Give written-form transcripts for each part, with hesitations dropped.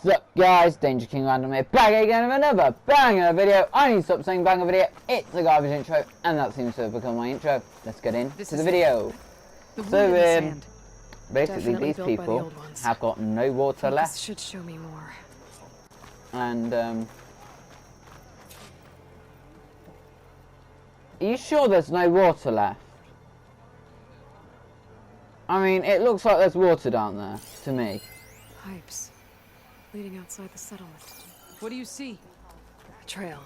Sup guys, Danger King Random here, back again with another banger video. I need to stop saying banger video, it's a garbage intro, and that seems to have become my intro. Let's get into the video. Basically these people have got no water left. This should show me more. And are you sure there's no water left? I mean, it looks like there's water down there, to me. Pipes leading outside the settlement. What do you see? A trail.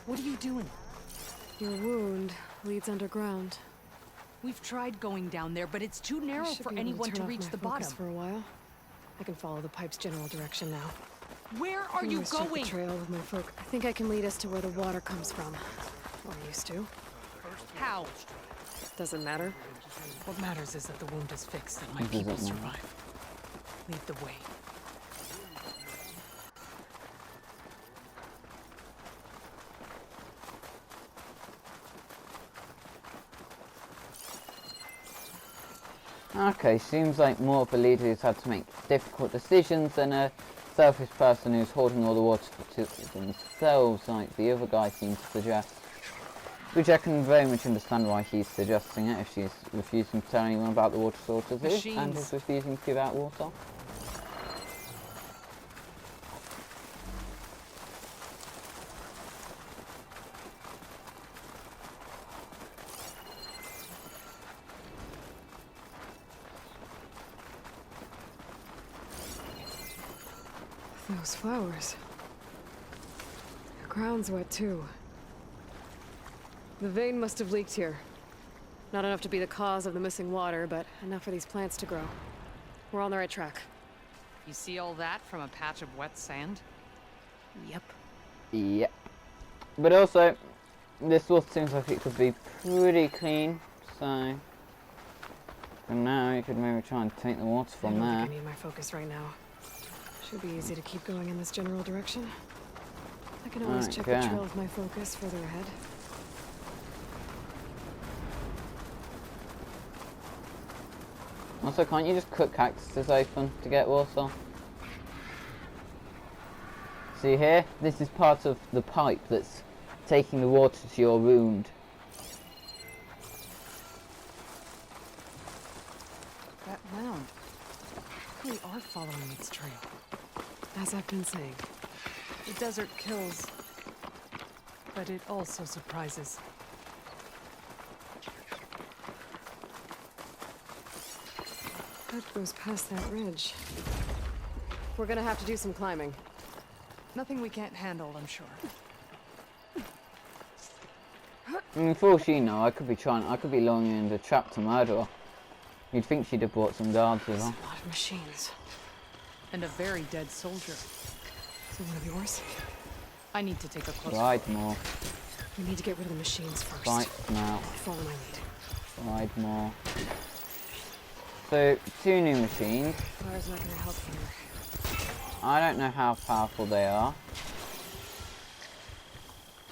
What are you doing? Your wound leads underground. We've tried going down there, but it's too narrow for anyone to reach the bottom. For a while. I can follow the pipe's general direction now. Where are you going? The trail with my folk. I think I can lead us to where the water comes from. Or used to. How? Doesn't matter. What matters is that the wound is fixed and my people survive. Lead the way. Okay, seems like more of a leader who's had to make difficult decisions than a selfish person who's hoarding all the water to themselves, like the other guy seems to suggest. Which I can very much understand why he's suggesting it, if she's refusing to tell anyone about the water sources and is refusing to give out water. Those flowers. The ground's wet too. The vein must have leaked here. Not enough to be the cause of the missing water, but enough for these plants to grow. We're on the right track. You see all that from a patch of wet sand? Yep. Yep. But also, this water seems like it could be pretty clean, so for now you could maybe try and take the water from there. I don't think I need my focus right now. Should be easy to keep going in this general direction. I can always check the trail of my focus further ahead. Also, can't you just cut cactuses open to get water? See here? This is part of the pipe that's taking the water to your wound. That mound. We are following its trail. As I've been saying. The desert kills, but it also surprises. That goes past that ridge. We're gonna have to do some climbing. Nothing we can't handle, I'm sure. I mean, for all she know, I could be luring you into a trap to murder her. You'd think she'd have brought some guards with her. That's a lot of machines. And a very dead soldier. Is it one of yours? I need to take a closer look. Ride more. We need to get rid of the machines first. Right now. Follow my lead. Ride more. So, 2 new machines. Fire's not gonna help here. I don't know how powerful they are.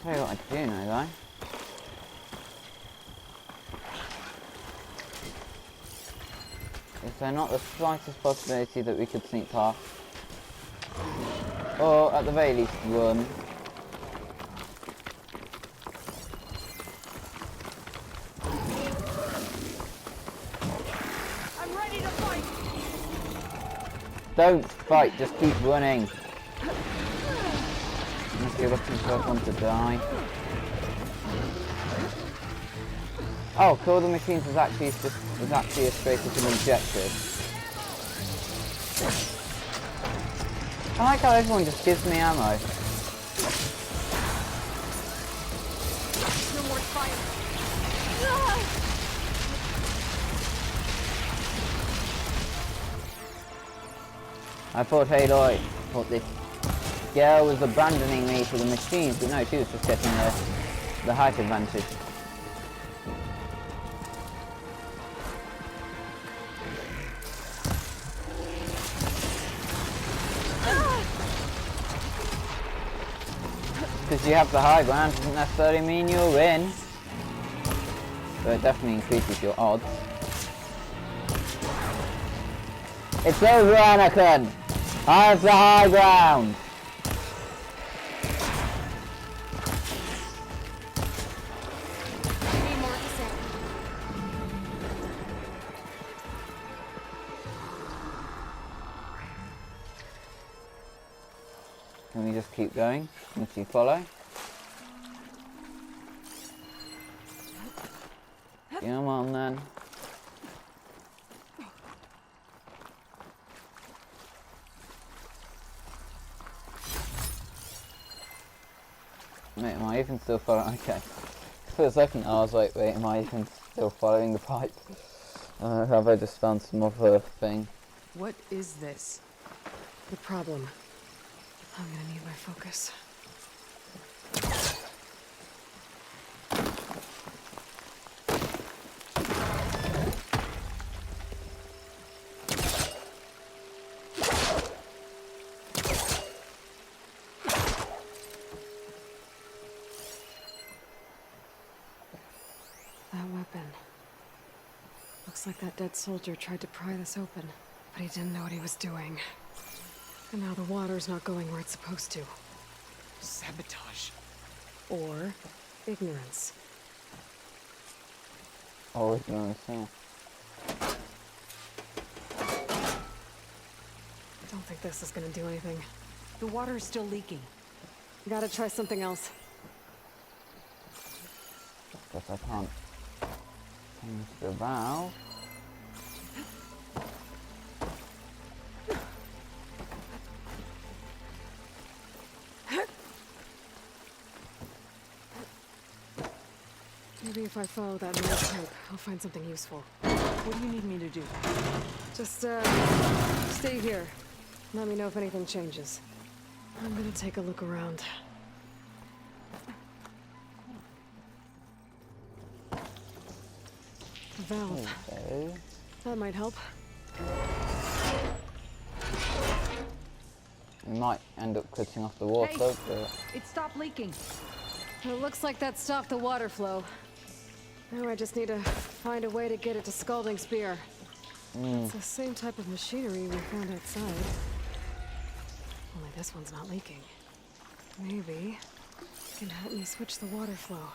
Tell you what I do know though. Is there not the slightest possibility that we could sneak past? Or at the very least run. I'm ready to fight! Don't fight, just keep running. Unless you're looking for everyone to die. Oh, kill the machines was actually as straight as an objective. I like how everyone just gives me ammo. No more fire! I thought, hey Lloyd, I thought this girl was abandoning me to the machines, but no, she was just getting the height advantage. Because you have the high ground doesn't necessarily mean you'll win. But it definitely increases your odds. It's over, Anakin! I have the high ground! Need more to say. Can we just keep going? Can you follow? Come on then. Wait, am I even still following? Okay. For a second I was like, wait, am I even still following the pipe? Have I just found some other thing? What is this? The problem. I'm gonna need my focus. That weapon. Looks like that dead soldier tried to pry this open, but he didn't know what he was doing. And now the water's not going where it's supposed to. Sabotage. Or ignorance. Oh, ignorance, yeah. I don't think this is gonna do anything. The water is still leaking. Gotta try something else. Guess I can't change the valve. Maybe if I follow that main pipe, I'll find something useful. What do you need me to do? Just, stay here. Let me know if anything changes. I'm gonna take a look around. A valve. Okay. That might help. We might end up cutting off the water, Hey. but... It stopped leaking. It looks like that stopped the water flow. Now I just need to find a way to get it to Scalding Spear. It's the same type of machinery we found outside. Only this one's not leaking. Maybe it can help me switch the water flow.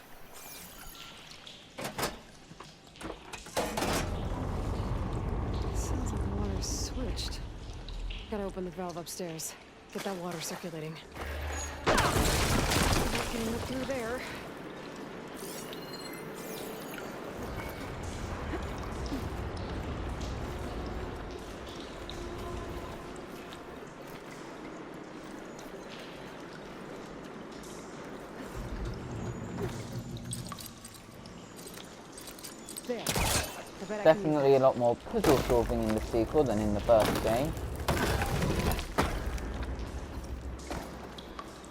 Sounds like the water's switched. Gotta open the valve upstairs. Get that water circulating. Not getting it through there. There. I bet I can use Definitely a lot more puzzle solving in the sequel than in the first game.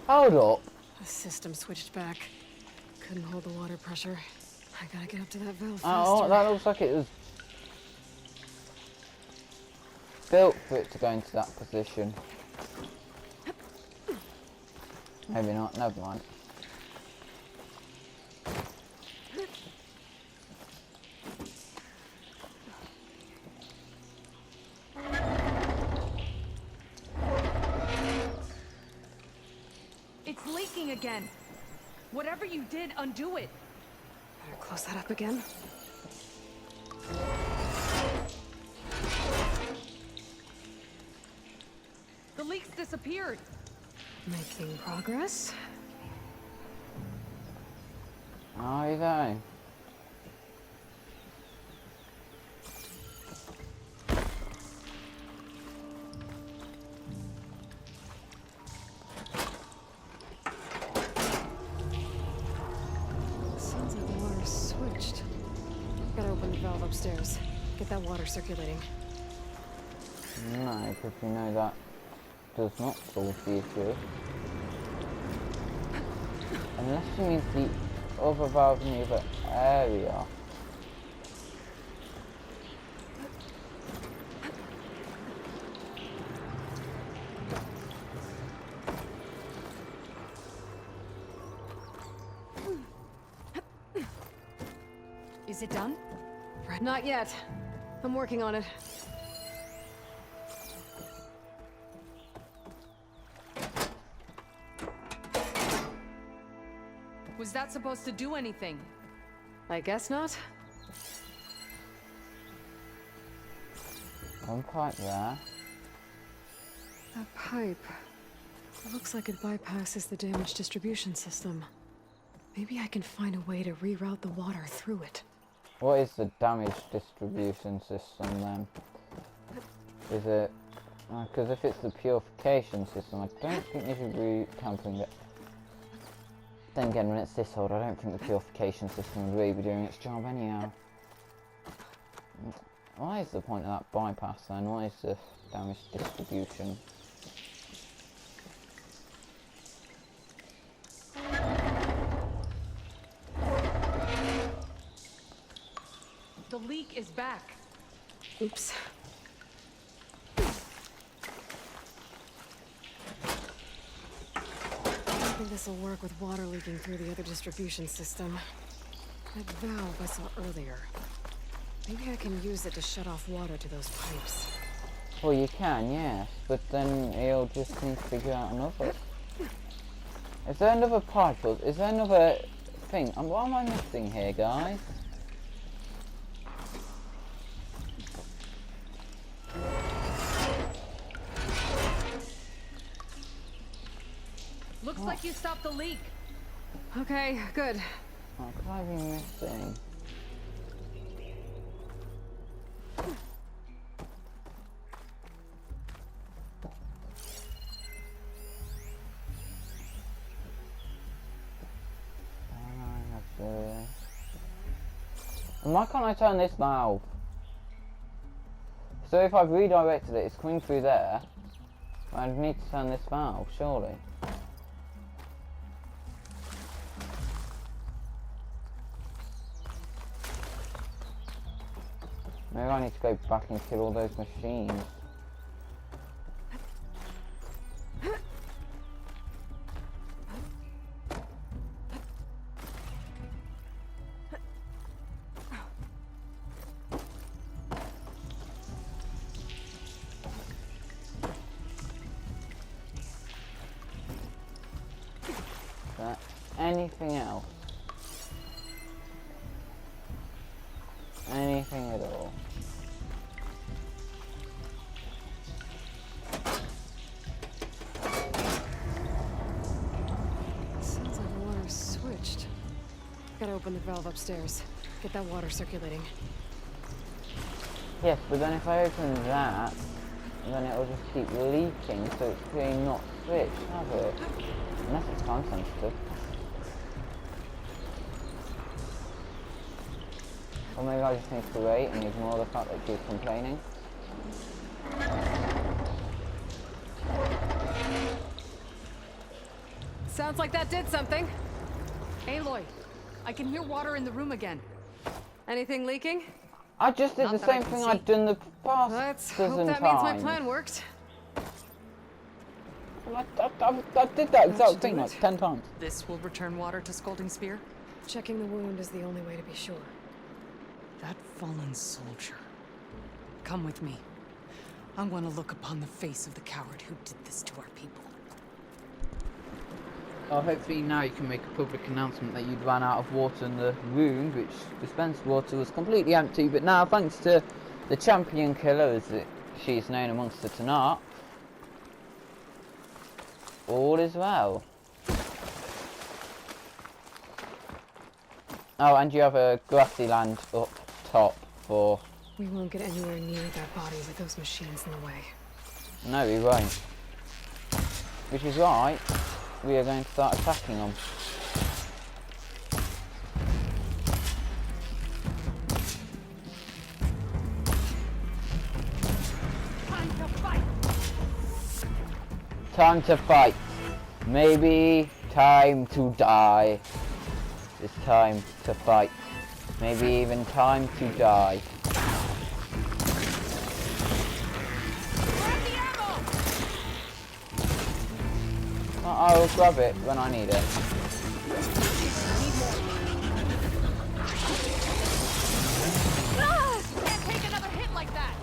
Hold up. The system switched back. Couldn't hold the water pressure. I gotta get up to that valve Oh, faster. that looks like it was built for it to go into that position. Maybe not, never mind. It's leaking again. Whatever you did, undo it. Better close that up again. The leaks disappeared. Making progress. Are you going? Sounds like the water's switched. Gotta open the valve upstairs. Get that water circulating. No, because you know that does not solve the issue. Unless you mean the other valve in the other area. Is it done? Not yet. I'm working on it. Was that supposed to do anything? I guess not. One pipe there. That pipe. It looks like it bypasses the damaged distribution system. Maybe I can find a way to reroute the water through it. What is the damaged distribution system then? Is it... Because if it's the purification system, I don't think you should be tampering it. Then again, when it's this old, I don't think the purification system would really be doing its job anyhow. What is the point of that bypass then? What is the damaged distribution? The leak is back. Oops. I think this will work with water leaking through the other distribution system. That valve I saw earlier. Maybe I can use it to shut off water to those pipes. Well, you can, yes, but then you'll just need to figure out another. Is there another pipe? Or is there another thing? What am I missing here, guys? Looks like you stopped the leak. Okay, good. What could I be missing? And why can't I turn this valve? So if I've redirected it, it's coming through there. I need to turn this valve, surely. Maybe I need to go back and kill all those machines. Anything else? Anything at all? Sounds like the water's switched. Gotta open the valve upstairs. Get that water circulating. Yes, but then if I open that, then it will just keep leaking, so it's really not switched, has it? Unless it's time sensitive. Or maybe I just need to wait and ignore the fact that she's complaining. Sounds like that did something. Aloy, I can hear water in the room again. Anything leaking? I just did Not the that I same can thing see. I'd done the past Let's dozen hope that times. means my plan worked. I did that exact should thing do like it. 10 times. This will return water to Scalding Spear? Checking the wound is the only way to be sure. That fallen soldier. Come with me. I want to look upon the face of the coward who did this to our people. Well, hopefully now you can make a public announcement that you'd ran out of water in the room, which dispensed water was completely empty, but now thanks to the champion killer, as she's known amongst the Tanakh, all is well. Oh, and you have a grassy land up top for... We won't get anywhere near that body with those machines in the way. No, we won't. Which is right, we are going to start attacking them. Time to fight! Time to fight. Maybe time to die. It's time to fight. Maybe even time to die. Grab the ammo! I will grab it when I need it. Ah! Can't take another hit like that!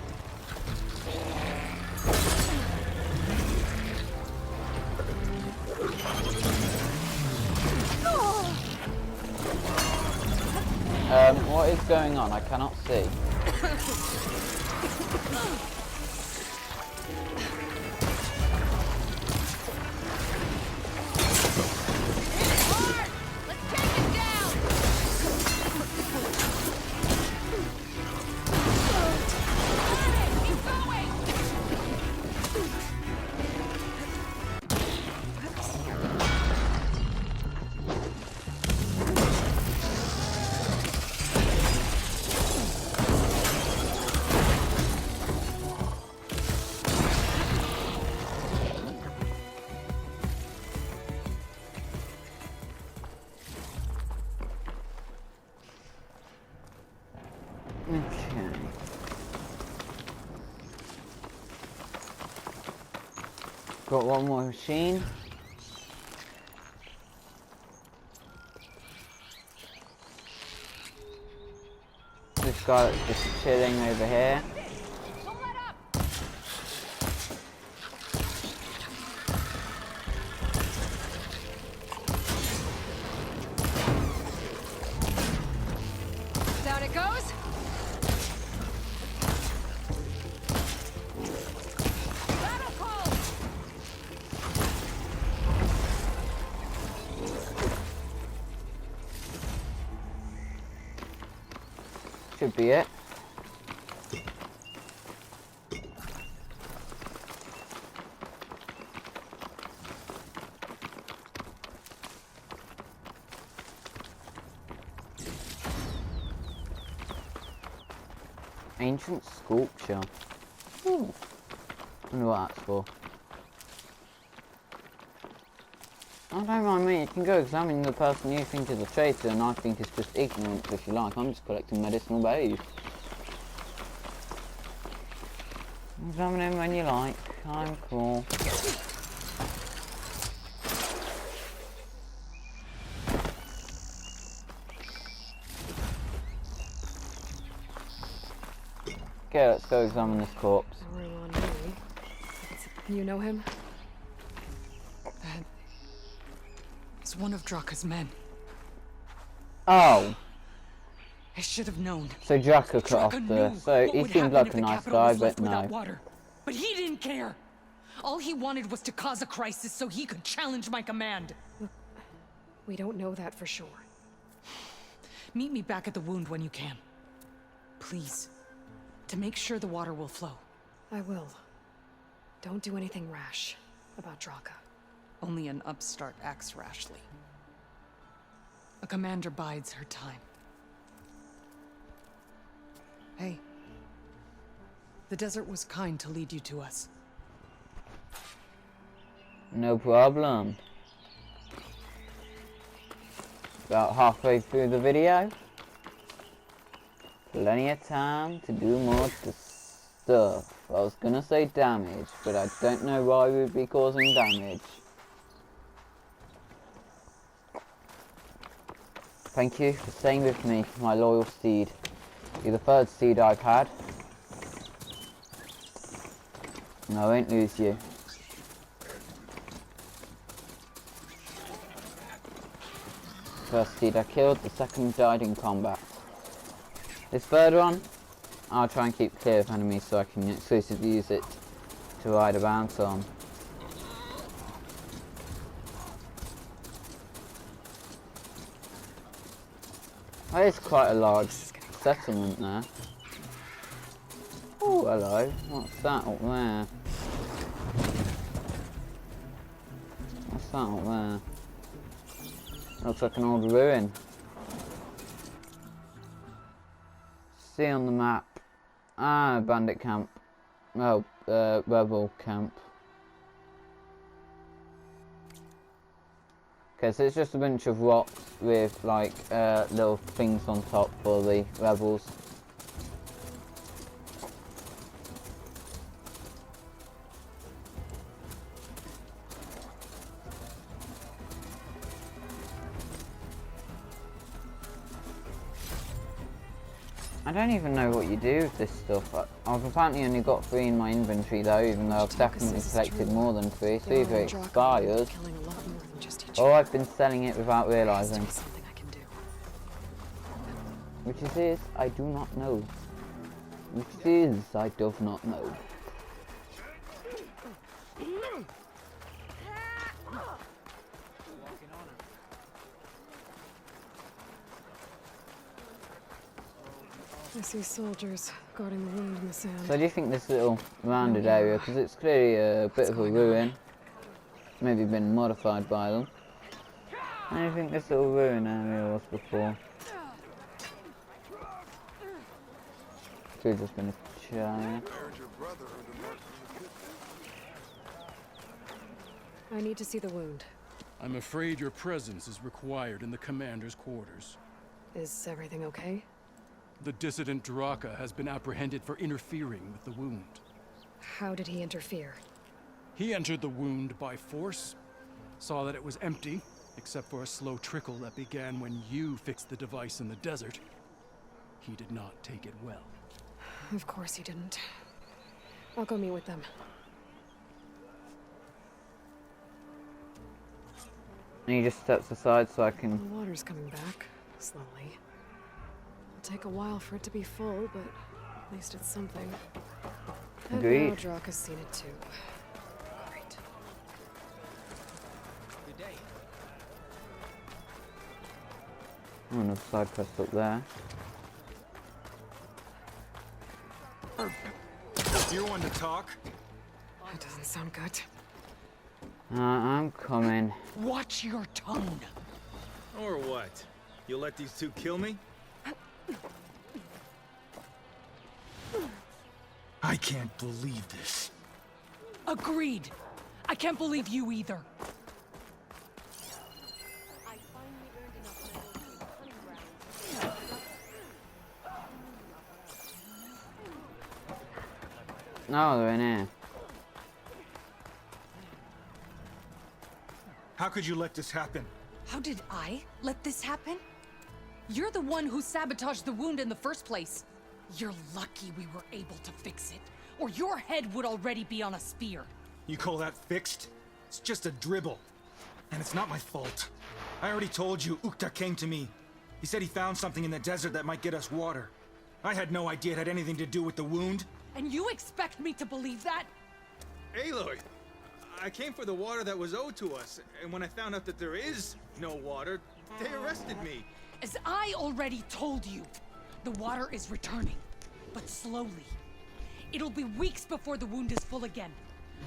going on? I cannot see. Okay. Got one more machine. This guy that's just chilling over here. Down it goes. Should be it. Ancient sculpture. Ooh. Wonder what that's for. I don't mind me, you can go examine the person you think is a traitor and I think is just ignorant if you like. I'm just collecting medicinal berries. Examine him when you like. I'm cool. Okay, let's go examine this corpse. You know him? It's one of Draka's men. Oh! I should have known. So Draka cut off the... So he seemed like a nice guy, but no. Water. But he didn't care! All he wanted was to cause a crisis so he could challenge my command. Look, we don't know that for sure. Meet me back at the wound when you can. Please. To make sure the water will flow. I will. Don't do anything rash about Draka. Only an upstart acts rashly. A commander bides her time. Hey. The desert was kind to lead you to us. No problem. About halfway through the video. Plenty of time to do more stuff. I was gonna say damage, but I don't know why we'd be causing damage. Thank you for staying with me, my loyal steed. You're the third steed I've had. And I won't lose you. First steed I killed, the second died in combat. This third one, I'll try and keep clear of enemies so I can exclusively use it to ride about on. That is quite a large settlement there. Oh, hello. What's that up there? What's that up there? Looks like an old ruin. See on the map. Ah, bandit camp. Oh, rebel camp. Okay, so it's just a bunch of rocks with like little things on top for the rebels. I don't even know what you do with this stuff. I've apparently only got 3 in my inventory though, even though I've definitely collected more than 3, so either it expires, or I've been selling it without realising. Which it is, I do not know. Which it is, I do not know. I see soldiers guarding the wound in the sand. So do you think this little rounded area, because it's clearly a bit of a ruin, maybe been modified by them. How do you think this little ruin area was before? Could have just been a giant. I need to see the wound. I'm afraid your presence is required in the commander's quarters. Is everything okay? The dissident Draka has been apprehended for interfering with the wound. How did he interfere? He entered the wound by force, saw that it was empty, except for a slow trickle that began when you fixed the device in the desert. He did not take it well. Of course he didn't. I'll go meet with them. And he just steps aside so I The can... water's coming back, slowly. It'll take a while for it to be full, but at least it's something. And Agreed. now Draka's seen it too. Great. Good day. Oh, another side quest up there. You're one to talk. That doesn't sound good. I'm coming. Watch your tongue. Or what? You'll let these two kill me? I can't believe this. Agreed. I can't believe you either. Oh, they're in here. How could you let this happen? How did I let this happen? You're the one who sabotaged the wound in the first place. You're lucky we were able to fix it, or your head would already be on a spear. You call that fixed? It's just a dribble. And it's not my fault. I already told you, Ukta came to me. He said he found something in the desert that might get us water. I had no idea it had anything to do with the wound. And you expect me to believe that? Aloy, I came for the water that was owed to us, and when I found out that there is no water, they arrested me. As I already told you, the water is returning, but slowly. It'll be weeks before the wound is full again.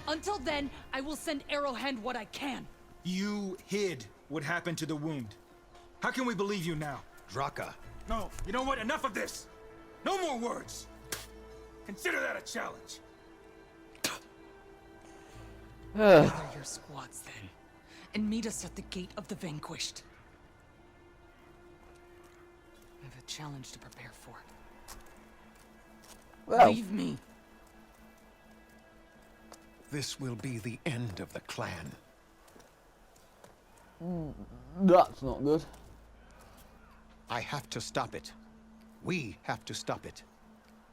Until then, I will send Arrowhand what I can. You hid what happened to the wound. How can we believe you now? Draka. No, you know what? Enough of this! No more words! Consider that a challenge. Gather your squads then, and meet us at the gate of the vanquished. I have a challenge to prepare for. Well, Leave me. This will be the end of the clan. that's not good. I have to stop it. We have to stop it.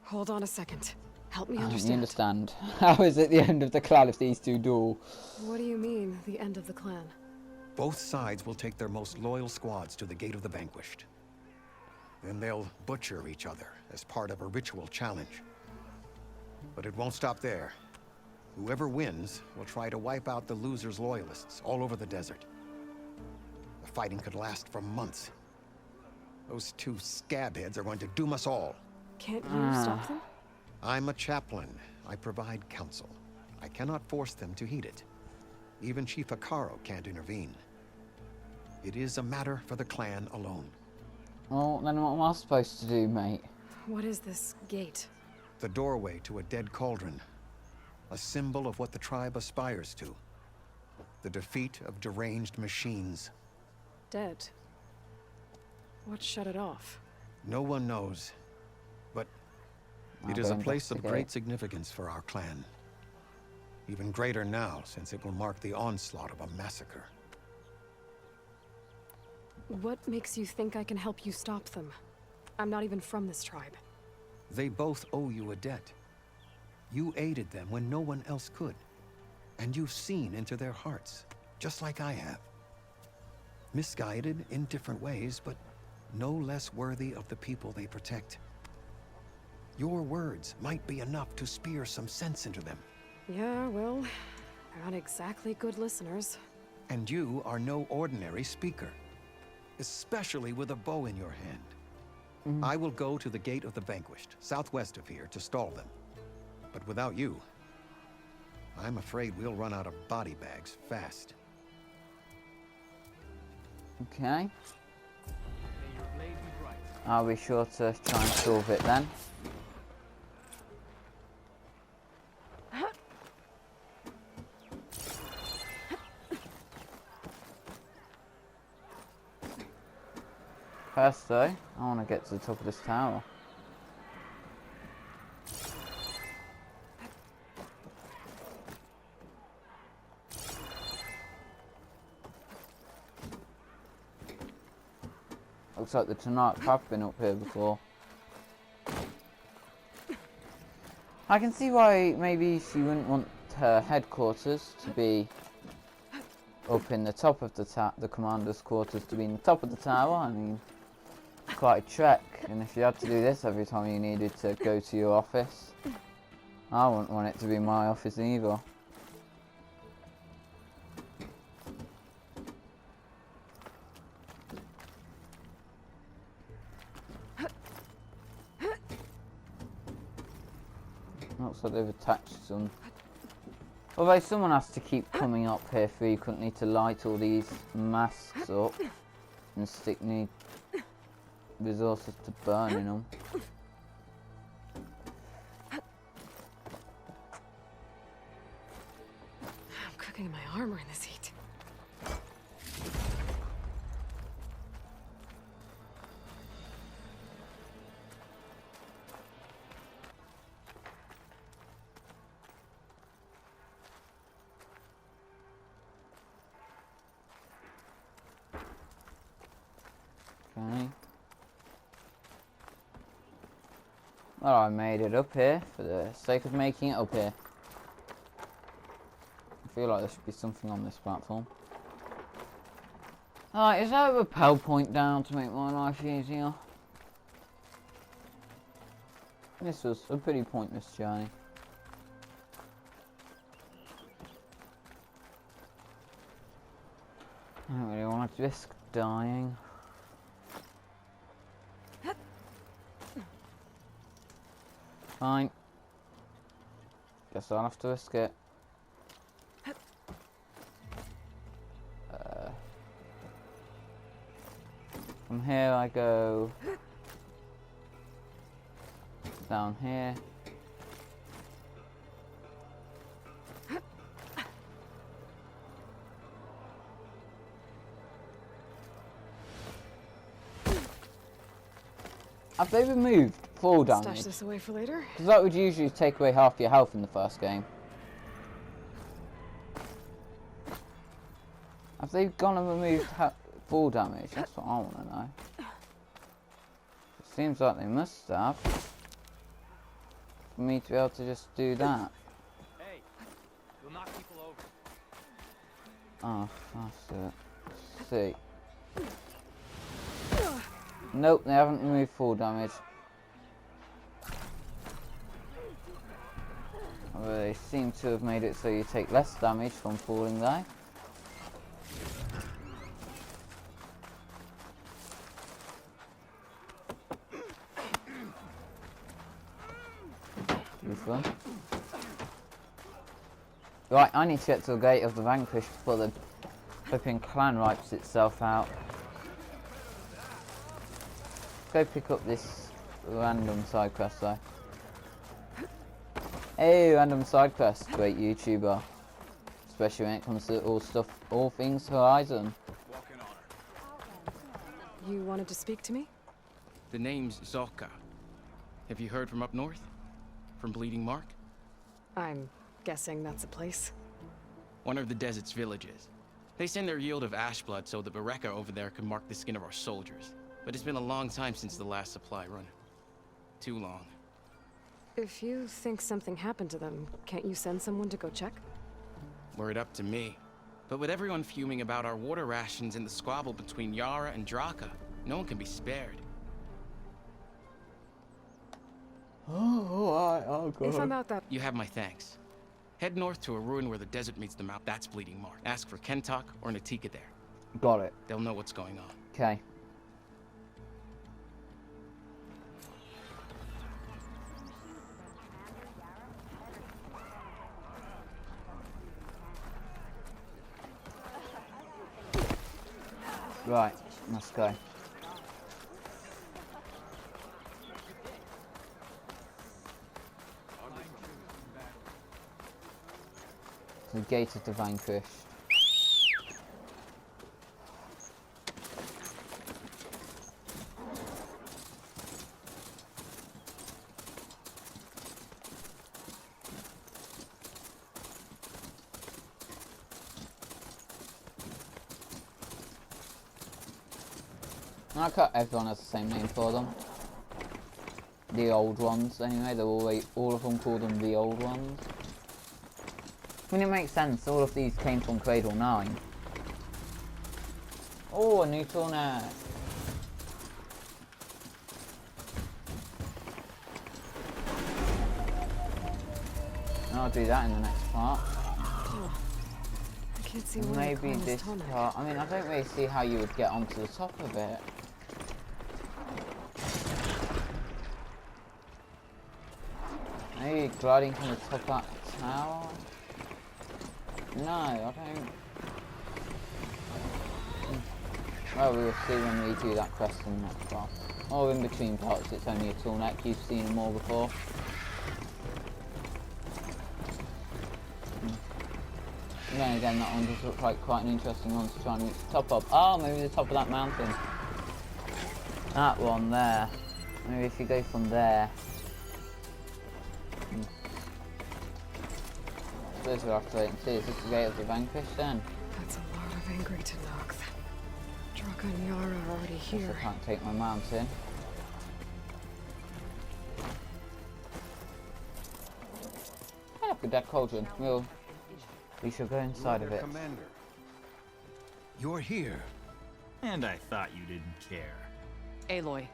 Hold on a second. Help me I don't understand. understand. How is it the end of the clan if these two duel? What do you mean, the end of the clan? Both sides will take their most loyal squads to the Gate of the Vanquished. Then they'll butcher each other as part of a ritual challenge. But it won't stop there. Whoever wins will try to wipe out the loser's loyalists all over the desert. The fighting could last for months. Those two scabheads are going to doom us all. Can't you stop them? I'm a chaplain. I provide counsel. I cannot force them to heed it. Even Chief Akaro can't intervene. It is a matter for the clan alone. Well, then what am I supposed to do, mate? What is this gate? The doorway to a dead cauldron. A symbol of what the tribe aspires to. The defeat of deranged machines. Dead. What shut it off? No one knows. But it I'll is go a place of investigate. great significance for our clan. Even greater now, since it will mark the onslaught of a massacre. What makes you think I can help you stop them? I'm not even from this tribe. They both owe you a debt. You aided them when no one else could. And you've seen into their hearts, just like I have. Misguided in different ways, but no less worthy of the people they protect. Your words might be enough to spear some sense into them. Yeah, well, they're not exactly good listeners. And you are no ordinary speaker, especially with a bow in your hand. I will go to the Gate of the Vanquished, southwest of here, to stall them. But without you, I'm afraid we'll run out of body bags fast. Okay. I'll be sure to try and solve it then. First though, I want to get to the top of this tower. Looks like the Tanark have been up here before. I can see why maybe she wouldn't want her headquarters to be up in the top of the commander's quarters to be in the top of the tower. I mean, quite a trek, and if you had to do this every time you needed to go to your office, I wouldn't want it to be my office either. Looks like they've attached some. Although someone has to keep coming up here frequently to light all these masks up and stick new resources to burn in them. I'm cooking my armor in this heat. Okay. Well, I made it up here for the sake of making it up here. I feel like there should be something on this platform. Alright, is that a rappel point down to make my life easier? This was a pretty pointless journey. I don't really want to risk dying. Fine. Guess I'll have to risk it. From here I go down here. Have they removed fall damage? Stash this away for later. Because that would usually take away half your health in the first game. Have they gone and removed fall damage? That's what I want to know. It seems like they must have. For me to be able to just do that. Hey, you'll knock people over. Oh, that's it. See. Nope, they haven't removed fall damage. Although they seem to have made it so you take less damage from falling though. Useful. Right, I need to get to the Gate of the Vanquished before the flipping clan wipes itself out. Go pick up this random side quest though. Hey, random side quest, great YouTuber. Especially when it comes to all things Horizon. Walk in honor. You wanted to speak to me? The name's Zolka. Have you heard from up north? From Bleeding Mark? I'm guessing that's a place. One of the desert's villages. They send their yield of ash blood so the Bereka over there can mark the skin of our soldiers. But it's been a long time since the last supply run. Too long. If you think something happened to them, can't you send someone to go check? Were it up to me. But with everyone fuming about our water rations and the squabble between Yara and Draka, No one can be spared. Oh, alright, oh god. If I'm out that... You have my thanks. Head north to a ruin where the desert meets the mount. That's Bleeding Mark. Ask for Kentok or Natika there. Got it. They'll know what's going on. Okay. Right, let's go. The gate of the vanquished. I cut everyone has the same name for them. The old ones, anyway. They're all of them call them the old ones. I mean, it makes sense. All of these came from Cradle 9. Oh, a new tornado. I'll do that in the next part. I can't see where Maybe this part. I mean, I don't really see how you would get onto the top of it. Maybe gliding from the top of that tower? No, I don't. Well, we will see when we do that quest in the next part. Or in between parts, it's only a tool neck. You've seen them all before. And then again, that one does look like quite an interesting one to try and reach the top of. Oh, maybe the top of that mountain. That one there. Maybe if you go from there. I suppose we'll have to wait and see. Is this the gate of the vanquished then? That's a lot of angry Tenakth. Draka and Yara are already here. I can't take my mountain. Ah, good dead cauldron. We shall go inside of it. Commander, you're here. And I thought you didn't care. Aloy,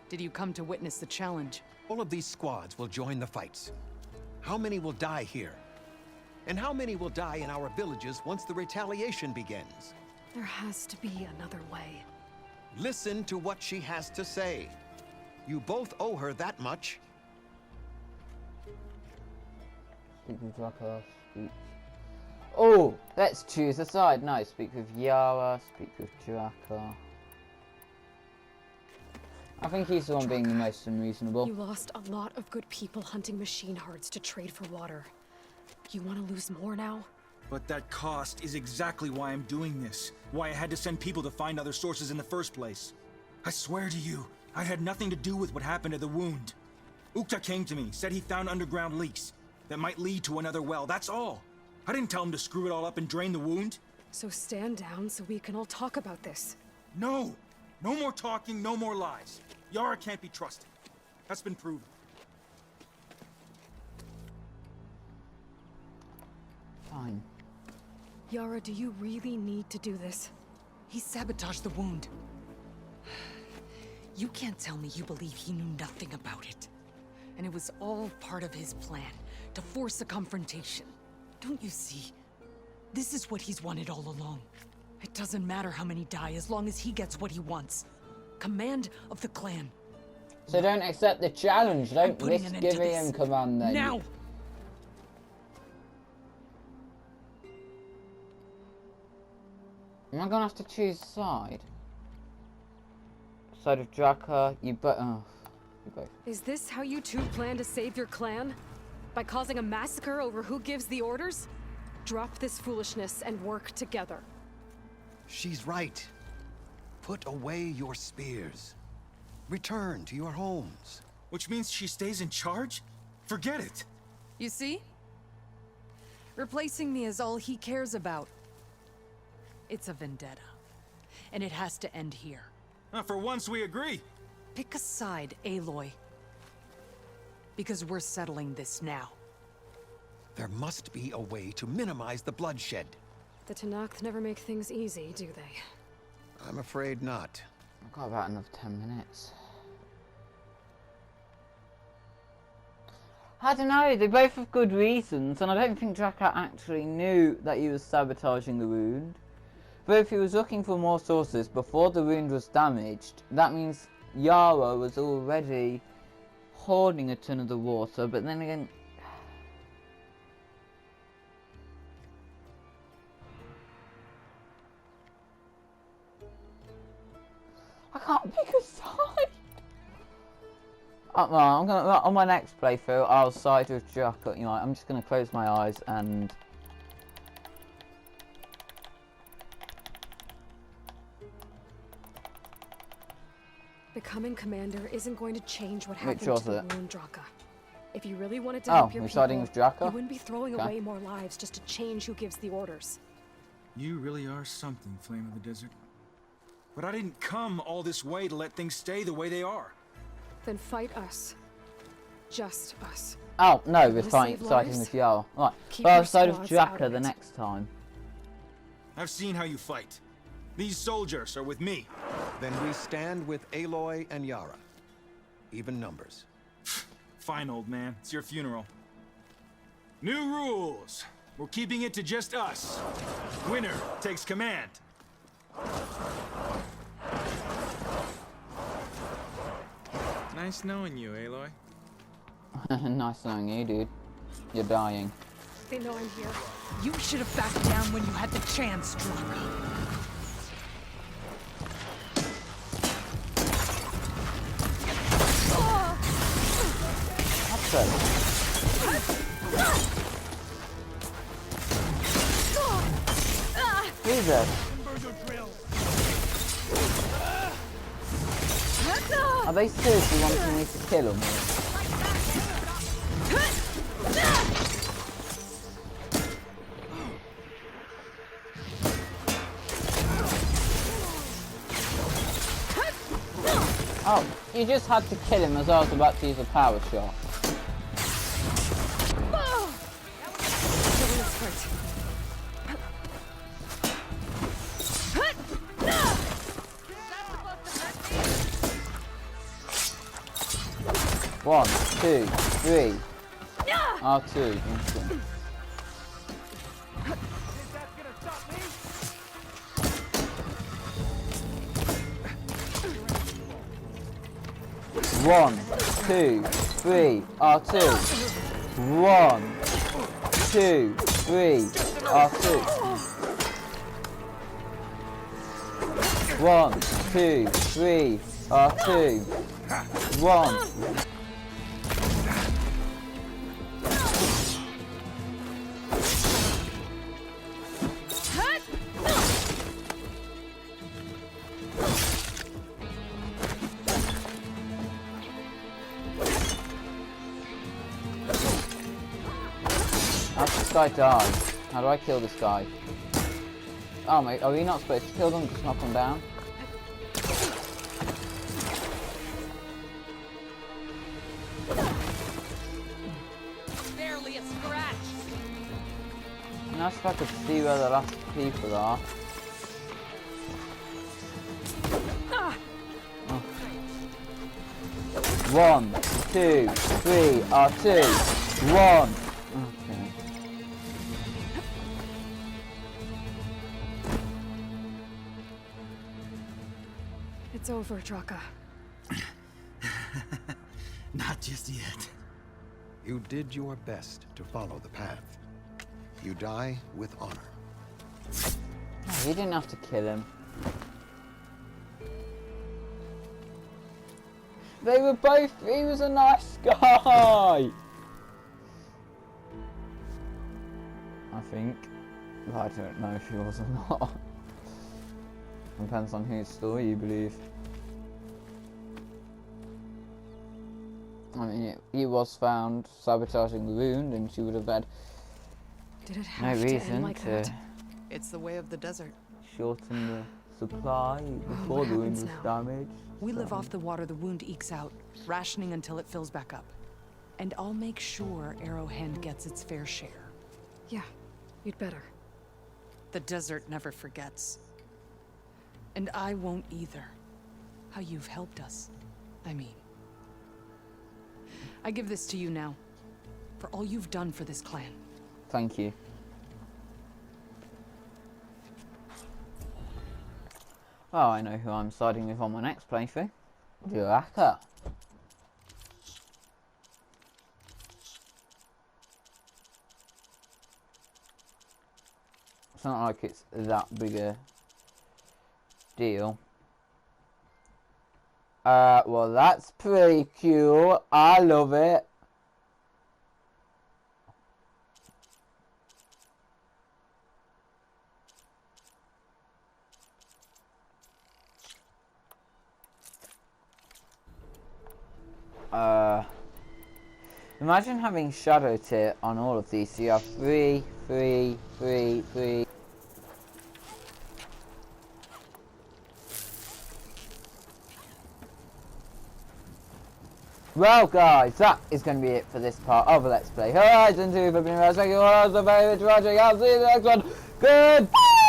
did you come to witness the challenge? All of these squads will join the fights. How many will die here? And how many will die in our villages once the retaliation begins? There has to be another way. Listen to what she has to say. You both owe her that much. Speak with Draka, speak. Oh, let's choose a side. No, speak with Yara, speak with Draka. I think he's the one being the most unreasonable. You lost a lot of good people hunting machine hearts to trade for water. You want to lose more now? But that cost is exactly why I'm doing this. Why I had to send people to find other sources in the first place. I swear to you, I had nothing to do with what happened to the wound. Ukta came to me, said he found underground leaks that might lead to another well, that's all. I didn't tell him to screw it all up and drain the wound. So stand down so we can all talk about this. No! No more talking, no more lies. Yara can't be trusted. That's been proven. Fine. Yara, do you really need to do this? He sabotaged the wound. You can't tell me you believe he knew nothing about it. And it was all part of his plan, to force a confrontation. Don't you see? This is what he's wanted all along. It doesn't matter how many die as long as he gets what he wants. Command of the clan. So don't accept the challenge. Don't risk an end to giving this. him command then. Now! Am I gonna have to choose a side? Side of Draka, you both. Is this how you two plan to save your clan? By causing a massacre over who gives the orders? Drop this foolishness and work together. She's right. Put away your spears. Return to your homes. Which means she stays in charge? Forget it. You see? Replacing me is all he cares about. It's a vendetta. And it has to end here. For once we agree. Pick a side, Aloy. Because we're settling this now. There must be a way to minimize the bloodshed. The Tenakth never make things easy, do they? I'm afraid not. I've got about another 10 minutes. I don't know, they both have good reasons, and I don't think Draka actually knew that he was sabotaging the wound. But if he was looking for more sources before the wound was damaged, that means Yara was already hoarding a ton of the water, but then again... I can't pick a side! No, I'm gonna, on my next playthrough, I'll side with Draka. You know, I'm just gonna close my eyes and... Becoming commander isn't going to change what happened to the wound Draka. If you really wanted to Oh, help your we're people, siding with Draka? you wouldn't be throwing Okay. away more lives just to change who gives the orders. You really are something, Flame of the Desert. But I didn't come all this way to let things stay the way they are. Then fight us. Just us. Oh, no, we're Wanna siding save lives? with Yara. Right, Keep well, your I'll side with squads out Draka of the it. next time. I've seen how you fight. These soldiers are with me. Then we stand with Aloy and Yara. Even numbers. Fine, old man. It's your funeral. New rules. We're keeping it to just us. Winner takes command. Nice knowing you, Aloy. Nice knowing you, dude. You're dying. They know I'm here. You should have backed down when you had the chance, Draka. That's it. Jesus. Are they seriously wanting me to kill them? Oh, you just had to kill him as I was about to use a power shot. Killing is hurt. 1, 2, 3. R2. Okay. One, two, three, R2. 1, 2, 3, R2. 1, 2, 3, R2. 1. How's this guy die? How do I kill this guy? Oh mate, are we not supposed to kill them? Just knock them down? Barely a scratch. Nice if I could see where the last people are. Oh. 1, 2, 3, R2. 1. Okay. It's over, Draka. Not just yet. You did your best to follow the path. You die with honor. Oh, you didn't have to kill him. They were both. He was a nice guy. I think. But I don't know if he was or not. Depends on whose story you believe. I mean, he was found sabotaging the wound, and she would have had Did it no have to reason end like to that? It's the way of the desert. shorten the supply before what the wound happens was now? damaged. We live off the water the wound ekes out, rationing until it fills back up. And I'll make sure Arrowhand gets its fair share. Yeah, you'd better. The desert never forgets. And I won't either. how you've helped us. I mean, I give this to you now, for all you've done for this clan. Thank you. Well, I know who I'm siding with on my next playthrough. Baraka. It's not like it's that big a deal. Well, that's pretty cute. I love it. Imagine having shadow tier on all of these. So you have 3, 3, 3, 3. Well, guys, that is going to be it for this part of Let's Play Horizon 2. Thank you all so very much for watching. I'll see you in the next one. Goodbye!